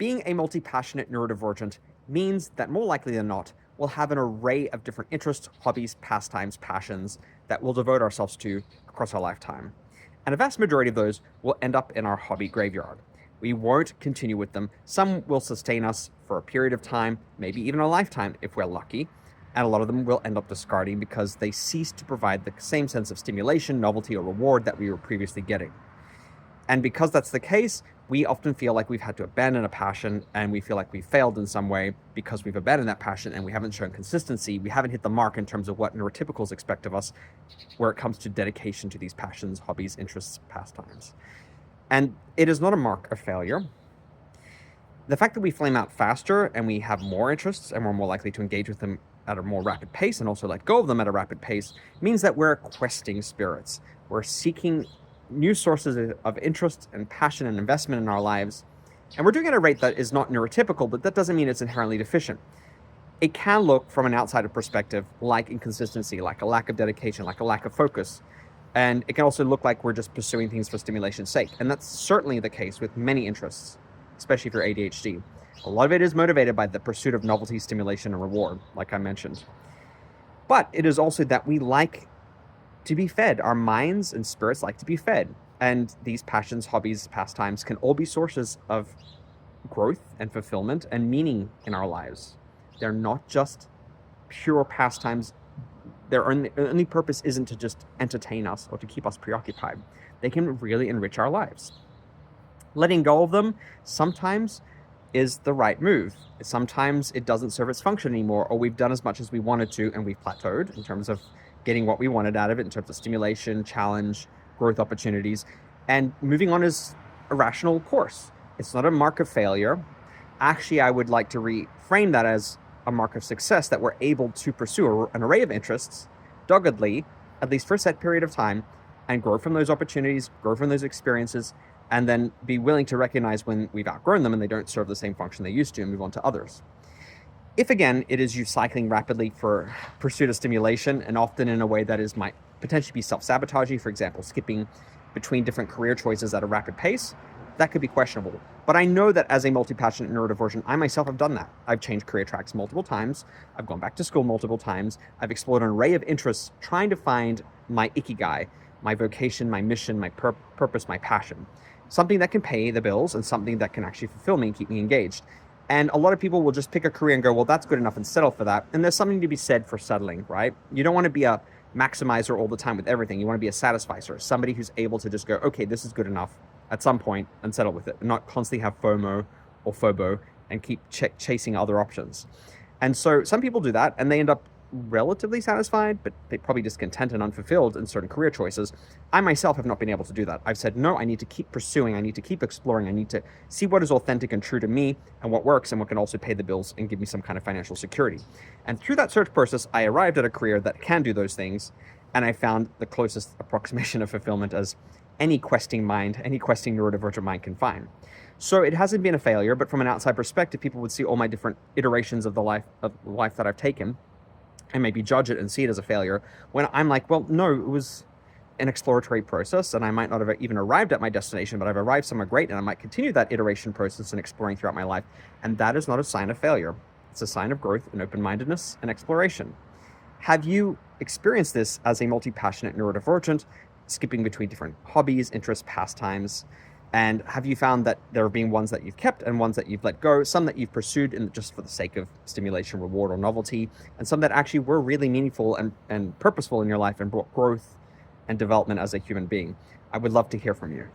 Being a multi-passionate neurodivergent means that more likely than not, we'll have an array of different interests, hobbies, pastimes, passions that we'll devote ourselves to across our lifetime. And a vast majority of those will end up in our hobby graveyard. We won't continue with them. Some will sustain us for a period of time, maybe even a lifetime if we're lucky. And a lot of them will end up discarding because they cease to provide the same sense of stimulation, novelty, or reward that we were previously getting. And because that's the case, we often feel like we've had to abandon a passion and we feel like we failed in some way because we've abandoned that passion and we haven't shown consistency. We haven't hit the mark in terms of what neurotypicals expect of us where it comes to dedication to these passions, hobbies, interests, pastimes. And it is not a mark of failure. The fact that we flame out faster and we have more interests and we're more likely to engage with them at a more rapid pace and also let go of them at a rapid pace means that we're questing spirits. We're seeking new sources of interest and passion and investment in our lives. And we're doing it at a rate that is not neurotypical, but that doesn't mean it's inherently deficient. It can look from an outsider perspective like inconsistency, like a lack of dedication, like a lack of focus. And it can also look like we're just pursuing things for stimulation's sake. And that's certainly the case with many interests, especially if you're ADHD. A lot of it is motivated by the pursuit of novelty, stimulation, and reward, like I mentioned. But it is also that we like to be fed. Our minds and spirits like to be fed. And these passions, hobbies, pastimes can all be sources of growth and fulfillment and meaning in our lives. They're not just pure pastimes. Their only purpose isn't to just entertain us or to keep us preoccupied. They can really enrich our lives. Letting go of them sometimes is the right move. Sometimes it doesn't serve its function anymore, or we've done as much as we wanted to and we've plateaued in terms of getting what we wanted out of it in terms of stimulation, challenge, growth opportunities, and moving on is a rational course. It's not a mark of failure. Actually, I would like to reframe that as a mark of success, that we're able to pursue an array of interests doggedly, at least for a set period of time, and grow from those opportunities, grow from those experiences, and then be willing to recognize when we've outgrown them and they don't serve the same function they used to and move on to others. If again, it is you cycling rapidly for pursuit of stimulation and often in a way that might potentially be self-sabotaging, for example, skipping between different career choices at a rapid pace, that could be questionable. But I know that as a multi-passionate neurodivergent, I myself have done that. I've changed career tracks multiple times. I've gone back to school multiple times. I've explored an array of interests trying to find my ikigai, my vocation, my mission, my purpose, my passion. Something that can pay the bills and something that can actually fulfill me and keep me engaged. And a lot of people will just pick a career and go, well, that's good enough, and settle for that. And there's something to be said for settling, right? You don't want to be a maximizer all the time with everything. You want to be a satisficer, somebody who's able to just go, okay, this is good enough at some point and settle with it, and not constantly have FOMO or FOBO and keep chasing other options. And so some people do that and they end up relatively satisfied, but they're probably discontent and unfulfilled in certain career choices. I myself have not been able to do that. I've said, no, I need to keep pursuing. I need to keep exploring. I need to see what is authentic and true to me and what works and what can also pay the bills and give me some kind of financial security. And through that search process, I arrived at a career that can do those things. And I found the closest approximation of fulfillment as any questing mind, any questing neurodivergent mind can find. So it hasn't been a failure, but from an outside perspective, people would see all my different iterations of the life that I've taken and maybe judge it and see it as a failure, when I'm like, well, no, it was an exploratory process and I might not have even arrived at my destination, but I've arrived somewhere great and I might continue that iteration process and exploring throughout my life. And that is not a sign of failure. It's a sign of growth and open-mindedness and exploration. Have you experienced this as a multi-passionate neurodivergent, skipping between different hobbies, interests, pastimes? And have you found that there have been ones that you've kept and ones that you've let go, some that you've pursued just for the sake of stimulation, reward, or novelty, and some that actually were really meaningful and purposeful in your life and brought growth and development as a human being? I would love to hear from you.